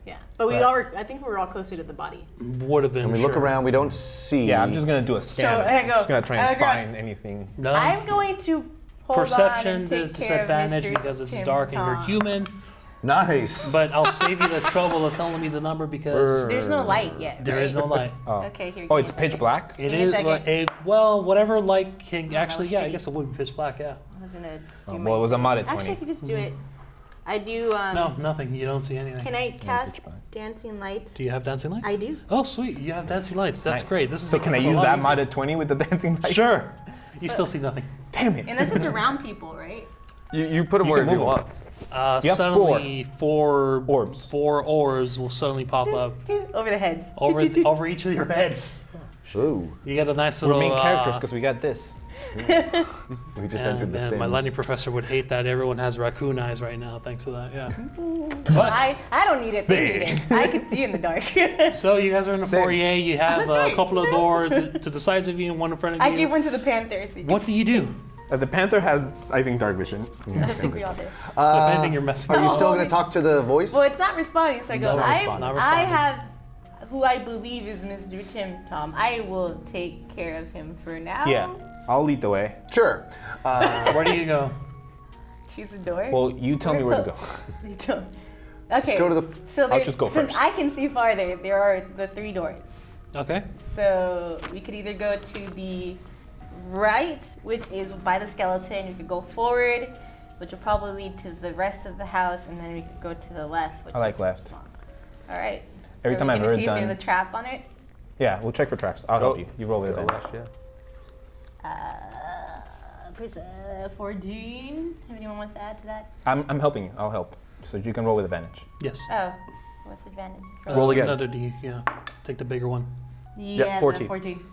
Yeah, but we Right. all were. I think we were all closer to the body. Would have been. And we sure. look around, we don't see. Yeah, I'm just gonna do a scan. I I'm go, just gonna try I and go- find anything. No. I'm going to hold Perception on and take is care of disadvantage Mr. because it's Tim dark and you're Tom. human. Nice. But I'll save you the trouble of telling me the number because there's no light yet. there is no light. Oh, Okay, here. oh give it's me a pitch black. It Give me a is second. well, whatever light can actually. was Yeah, I shitty. guess it would be pitch black. Yeah. I was gonna do Oh, my- well, it was a mod at Actually, I 20. could just do it. I do. No, nothing. You don't see anything. Can I cast pitch black. dancing lights? Do you have dancing lights? I do. Oh, sweet. You have dancing lights. That's Nice. great. This is So can I making it use a lot that easier. mod at 20 with the dancing lights? Sure. You still see nothing. Damn it. Unless it's around people, right? You put them You wherever can you move 'em. want. You have Suddenly, four Orbs. Four orbs will suddenly pop up Over the heads. over each of your heads. Ooh, You got a nice We're little. main characters because we got this. we just entered the man, my Sims. lightning professor would hate that. Everyone has raccoon eyes right now, thanks to that. Yeah. I don't need it. They need it. I can see in the dark. So you guys are in the Same. foyer. You have That's a right. couple of doors to the sides of you and one in front of I you. gave one to the Panthers. What do you do? The panther has, I think, dark vision. I think we all did. So if anything, you're messing. Are you up. still going to talk to the voice? Well, it's not responding, so I go. Not I responding. have who I believe is Mr. Tim Tom. I will take care of him for now. Yeah, I'll lead the way. Sure. Where do you go? Choose the door. Well, you tell me where to go. You don't. Okay. go to the- So I'll there's- just go since first. I can see farther, there are the 3 doors. Okay. So we could either go to the right, which is by the skeleton. We could go forward, which will probably lead to the rest of the house, and then we could go to the left. Which I like is left. small. All right. Every Are time we I've gonna ever see if done. there's a trap on it. Yeah, we'll check for traps. I'll help Oh. you. You roll with advantage. Press 14. If anyone wants to add to that. I'm helping you. I'll help. So you can roll with advantage. Yes. Oh, what's the advantage? Roll again. Another D. Yeah. Take the bigger one. Yeah, 14. the 14.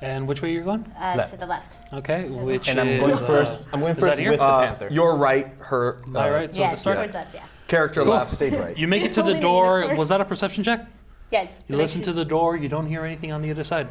And which way you're going? To Left. the left. Okay. Which And I'm is, going first. I'm going is first that here? with the panther. Your right, her My right. So Yeah, to start. towards us. Yeah. character Cool. left. Stage right. You make it to the Holding a door. unicorn. Was that a perception check? Yes. You listen to the door. You don't hear anything on the other side.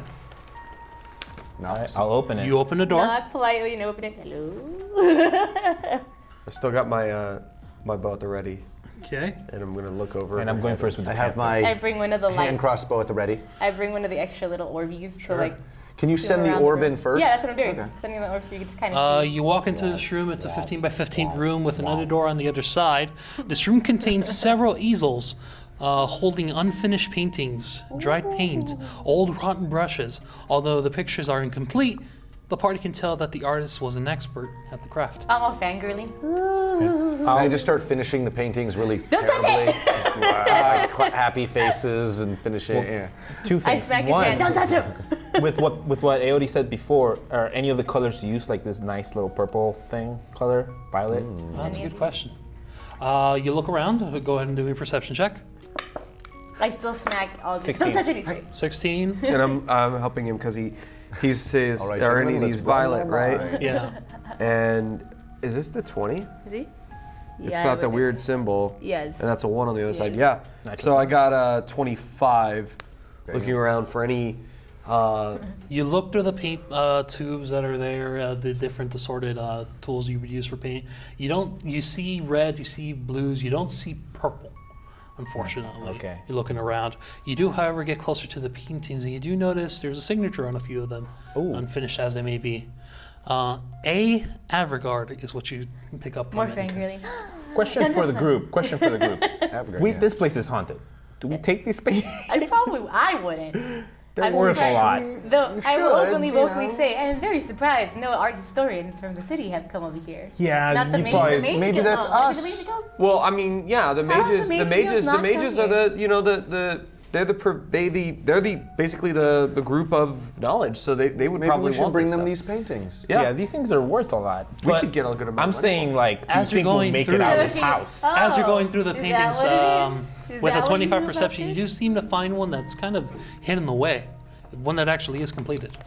Knocks. I'll open it. You open the door. Knock politely and open it. Hello. I still got my my bow at the ready, Okay. and I'm gonna look over. And I'm going first with the I have panther. my I bring one of the hand light. crossbow at the ready. I bring one of the extra little Orbeez to like. Can you swim send the around orb room. in first? Yeah, that's what I'm doing. Okay. Sending the orb so you can kind of see. You walk into this room. It's a 15 by 15 room with another door on the other side. This room contains several easels holding unfinished paintings, dried paint, old rotten brushes. Although the pictures are incomplete, the party can tell that the artist was an expert at the craft. I'm all fangirling. I just start finishing the paintings really Don't touch terribly. it! Just, happy faces and finishing. Yeah. Two I things. smack his One, hand. Don't touch him. with what Aody said before, are any of the colors used like this nice little purple thing color, violet? That's a good question. You look around. Go ahead and do a perception check. I still smack all the. 16. Don't touch anything. 16. and I'm helping him because he says All right, there are any gentlemen, of these let's run violet, my right? mind. Yeah. And is this the 20? Is he? It's not the weird symbol. Yes. And that's a 1 on the other side. Yes. Yeah. Natural So I got a 25. Looking around for any. You look through the paint tubes that are there, the different assorted tools you would use for paint. You see reds, you see blues, you don't see purple, unfortunately. Okay. You're looking around. You do, however, get closer to the paintings, and you do notice there's a signature on a few of them, unfinished as they may be. A Avregard is what you pick up More from it. fangirling. Question for the group. Question for the group. Avregard, yeah. This place is haunted. Do we take these paintings? I wouldn't. They're I'm worth a lot. surprised. Though I will should, openly, you vocally know. say, I am very surprised no art historians from the city have come over here. Yeah, Not the you mage. probably- The mage maybe can that's come. Maybe us. the mage can come. Well, I mean, yeah, the How mages, does the the mage mages, not the mages come are they're the basically the group of knowledge. So they would Maybe probably we should want bring this them stuff. these paintings. Yeah. Yeah, these things are worth a lot. We But could get a good amount I'm of money. saying like, do you As you're think we'll going make through- it out of this Okay. house? As you're Oh, going through the is that paintings, what it is? Is with a that what 25 you know perception, you about do this? seem to find one that's kind of hidden away, one that actually is completed.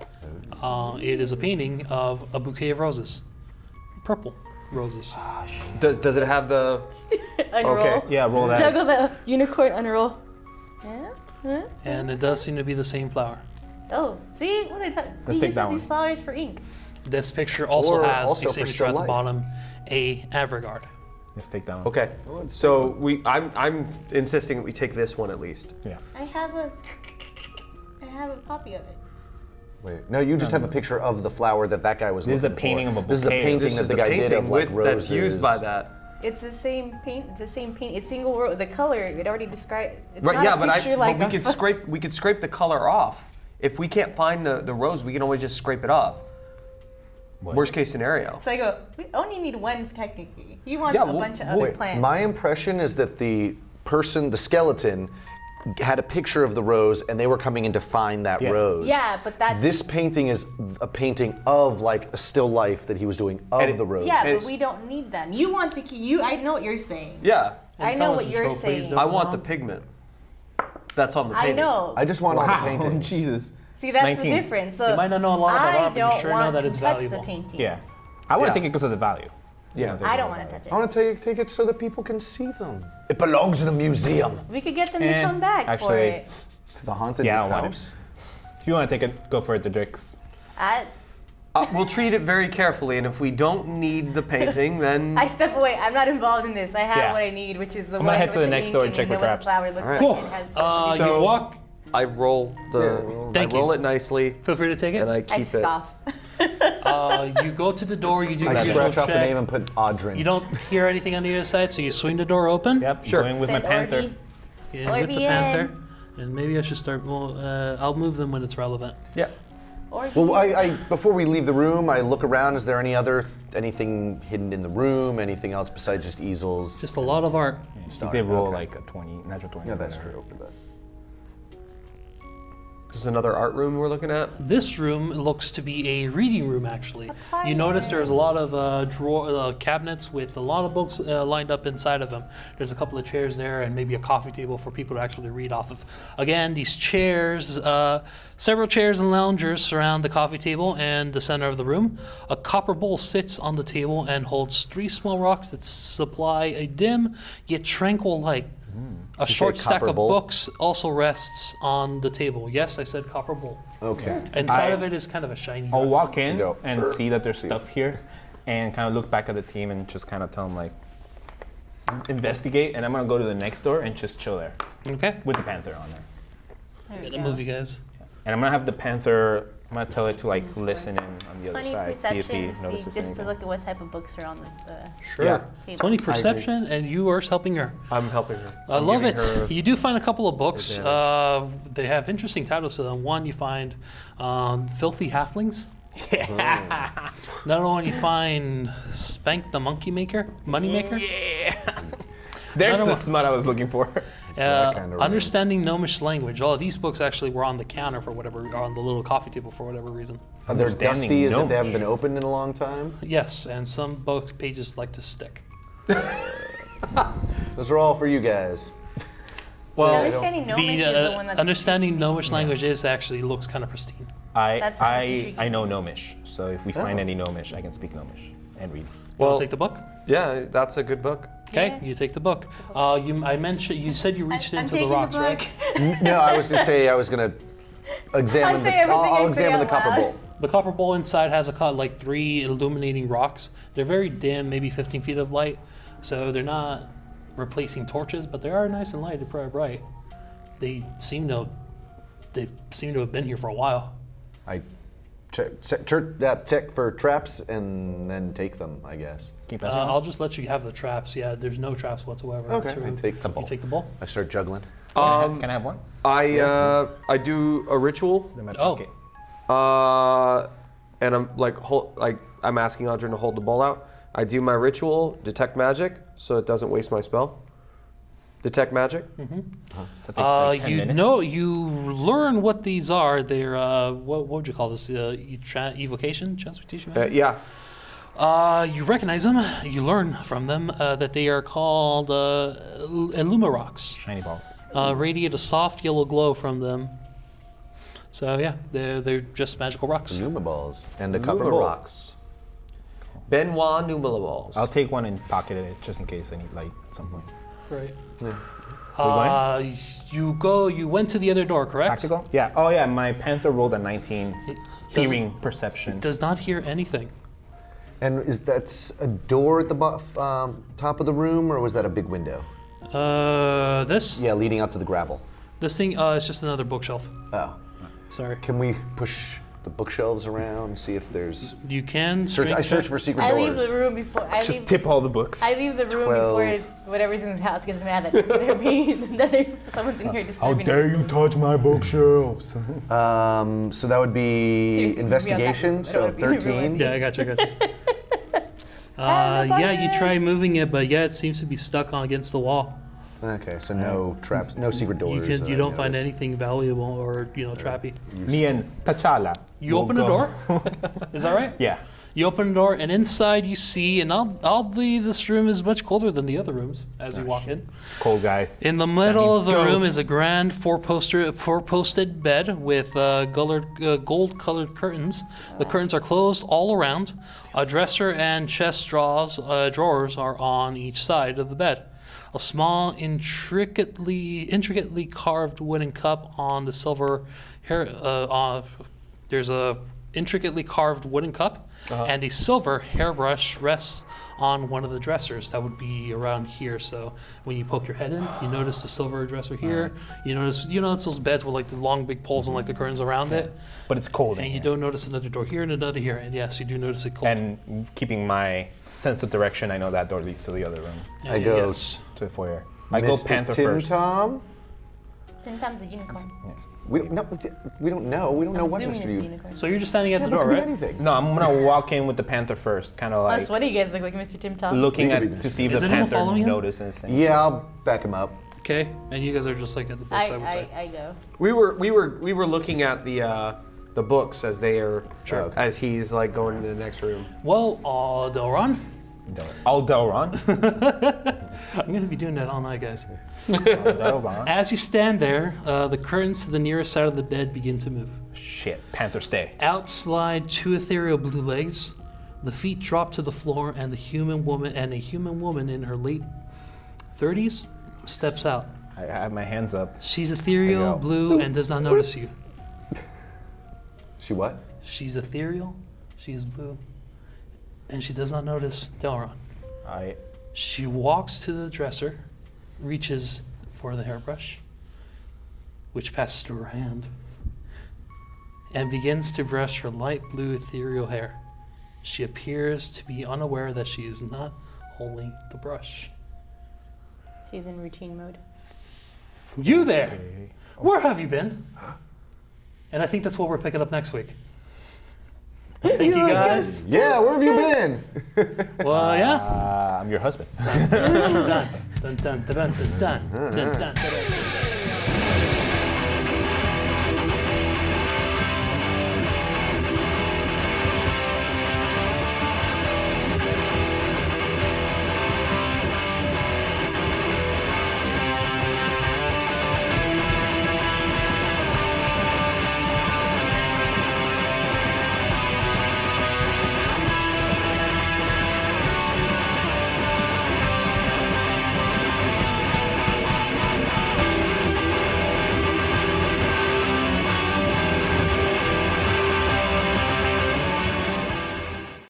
It is a painting of a bouquet of roses, purple roses. Does it have the? Unroll. Okay. Yeah, roll that. Juggle the unicorn unroll. Yeah. Huh? And it does seem to be the same flower. Oh, see what I tell you? Let's take that these one. flowers for ink. This picture also Or has also a for signature still at the life. bottom, A Avregard. Let's take that one. Okay. So I'm insisting that we take this one at least. Yeah. I have a copy of it. Wait, no, you just have a picture of the flower that guy was This is a looking painting for. of a This is a bouquet. painting This that is the guy did of like roses. that's used by that. It's the same paint. It's the same paint. It's single row. The color. It already described. It's Right, not yeah, a but picture like we a could fu- scrape the color off. If we can't find the rose, we can always just scrape it off. What? Worst case scenario. So I go. We only need one technically. He wants Yeah, a well, bunch of other Wait, plants. my impression is that the person, the skeleton, had a picture of the rose and they were coming in to find that Yeah. rose. Yeah, but that's This painting is a painting of like a still life that he was doing of the rose. yeah, but it's- we don't need them. You want to keep. You. I know what you're saying. Yeah. I know what Intelligence you're roll, please, saying. Dylan. I want the pigment. That's on the I painting. know. I just want all the Wow, paintings. Jesus. See, that's 19. the difference. So You might not know a lot about I art, but you don't sure know want that to it's touch valuable. the paintings. Yeah. I want Yeah. to take it because of the value. Yeah. I don't want to touch it. I want to take it so that people can see them. It belongs in a museum. We could get them to And come back for actually- it. To the haunted Yeah, I want house. If you want to take it, go for it, the Drix. We'll treat it very carefully, and if we don't need the painting, then I step away. I'm not involved in this. I have Yeah. what I need, which is the I'm one gonna head with to the the next door and ink check and for then what traps. the flower looks All right. like. Cool. It has You So- walk. I roll the Thank I roll you. it nicely, Feel free to take and it. I I keep it. scoff. You go to the door. You do I your usual scratch off the check. name and put Audrin. You don't hear anything on the other side, so you swing the door open. Yep, Sure. going with my Said panther. Orby. And with the Orby panther. And maybe I should start. Well, I'll move them when it's relevant. Yeah. Orby. Well, I before we leave the room, I look around. Is there anything hidden in the room? Anything else besides just easels? Just a lot of art. You did roll Okay. like a 20, natural 20. Yeah, that's there. true for that. There's another art room we're looking at. This room looks to be a reading room, actually. You notice there's a lot of cabinets with a lot of books lined up inside of them. There's a couple of chairs there and maybe a coffee table for people to actually read off of. Again, these chairs, several chairs and loungers surround the coffee table and the center of the room. A copper bowl sits on the table and holds 3 small rocks that supply a dim yet tranquil light A short say stack copper of bowl? books also rests on the table. Yes, I said copper bowl. Okay. Inside of it is kind of a shiny. I'll rust. walk in Go. and see that there's stuff here, and kind of look back at the team and just kind of tell them like, investigate. And I'm gonna go to the next door and just chill there Okay. with the panther on there. There we Gonna go. move you guys. And I'm gonna have the panther. I'm gonna tell it to like listen in on the other 20 side, see if he perception, notices just anything. to look at what type of books are on the Sure. Yeah. table. 20 perception, and you are helping her. I'm helping her. I I'm love giving it. her- You do find a couple of books. advantage. They have interesting titles to them. One, you find Filthy Halflings. Another one, you find Spank the Monkey Maker, Money Maker. Yeah. There's Another the one. smut I was looking for. that kind of Understanding Gnomish Language. All of these books actually were on the counter for whatever, or on the little coffee table for whatever reason. Are they Understanding dusty as if they gnomish. haven't been opened in a long time? Yes, and some book pages like to stick. Those are all for you guys. Well, Understanding Gnomish is the one that's Understanding Gnomish Language is actually looks kind of pristine. That's I intriguing. know Gnomish, so if we find any Gnomish, I can speak Gnomish and read. You want well, to take the book? yeah, that's a good book. Okay, Yeah. you take the book. I mentioned you said you reached I'm into the taking rocks, book. right? No, I was gonna say I was gonna examine say the. everything I I'll say examine the out copper loud. bowl. The copper bowl inside has like 3 illuminating rocks. They're very dim, maybe 15 feet of light, so they're not replacing torches, but they are nice and light. They're pretty bright. They seem to have been here for a while. I check for traps and then take them, I guess. Keep passing on. I'll just let you have the traps. Yeah, there's no traps whatsoever. Okay. So I take the you bowl. take the bowl. I start juggling. Can I have one? I do a ritual, In my Oh. pocket. and I'm I'm asking Audrey to hold the ball out. I do my ritual, detect magic, so it doesn't waste my spell. Detect magic. That takes like 10 You minutes. know, you learn what these are. They're what would you call this? Evocation, transmutation. Yeah. You recognize them. You learn from them that they are called Illumirocks. Shiny balls. Radiate a soft yellow glow from them. So yeah, they're just magical rocks. Numa balls and a copper bowl. rocks. Benoit Numala balls. I'll take one and pocket it just in case I need light at some point. Right. going? You went to the other door, correct? Tactical? Yeah. Oh yeah, my panther rolled a 19. Hearing perception. Does not hear anything. And that's a door at the top of the room, or was that a big window? This Yeah, leading out to the gravel. thing is just another bookshelf. Oh, Sorry. can we push the bookshelves around and see if there's? You can I search for secret I doors. leave the room before. Just tip all the books. I leave the room 12. before whatever's in this house gets mad that someone's in here How disturbing. dare you touch my bookshelves? So that would be Seriously, investigation. I So don't wanna be 13. Yeah, I got you. Yeah, you try moving it, but yeah, it seems to be stuck on against the wall. Okay, so no traps, no secret doors. You don't find notice. anything valuable or trappy. Me and T'Challa. You will open the go- door. Is that right? Yeah. You open the door, and inside you see, and oddly, this room is much colder than the other rooms as you walk in. Cold guys. In the middle of means the room ghosts. is a grand four-posted bed with gold-colored curtains. The curtains are closed all around. A dresser and chest drawers are on each side of the bed. A small, intricately carved wooden cup on the silver there's a intricately carved wooden cup, and a silver hairbrush rests on one of the dressers. That would be around here. So when you poke your head in, you notice the silver dresser here. You notice those beds with like the long big poles and like the curtains around it. But it's cold in And you here. don't notice another door here and another here. And yes, you do notice it cold. And keeping my sense of direction, I know that door leads to the other room, Yeah, I go- yes. to the foyer. I go Mr. panther Tim first. Tom? Ten times a unicorn. We don't know. We don't know. We don't know I'm what assuming Mr. it's You. unicorn. So you're just standing at Yeah, the but door, could be right? anything. No, I'm gonna walk in with the panther first, kind of like What do you guys look like, Mr. Tim Tom? looking It could at be to see if Is the anyone panther following him? notices. anything. Yeah, I'll back him up. Okay. And you guys are just like at the books, I would say. I go. We were looking at the books as they are Sure. as he's like going into the next room. Well, Delron, I'll Delron. I'm going to be doing that all night, guys. Delron. As you stand there, the curtains to the nearest side of the bed begin to move. Shit, panther stay. Out slide 2 ethereal blue legs. The feet drop to the floor, and a human woman in her late 30s steps out. I have my hands up. She's There ethereal, you go. blue, and does not notice you. She what? She's ethereal, she is blue, and she does not notice Delron. I She walks to the dresser, reaches for the hairbrush, which passes through her hand, and begins to brush her light blue ethereal hair. She appears to be unaware that she is not holding the brush. She's in routine mode. You there! Where have you been? And I think that's what we're picking up next week. Thank you guys. Yeah, where have you been? Well, yeah. I'm your husband. Dun, dun, dun, dun, dun, dun, dun, dun, dun, dun, dun.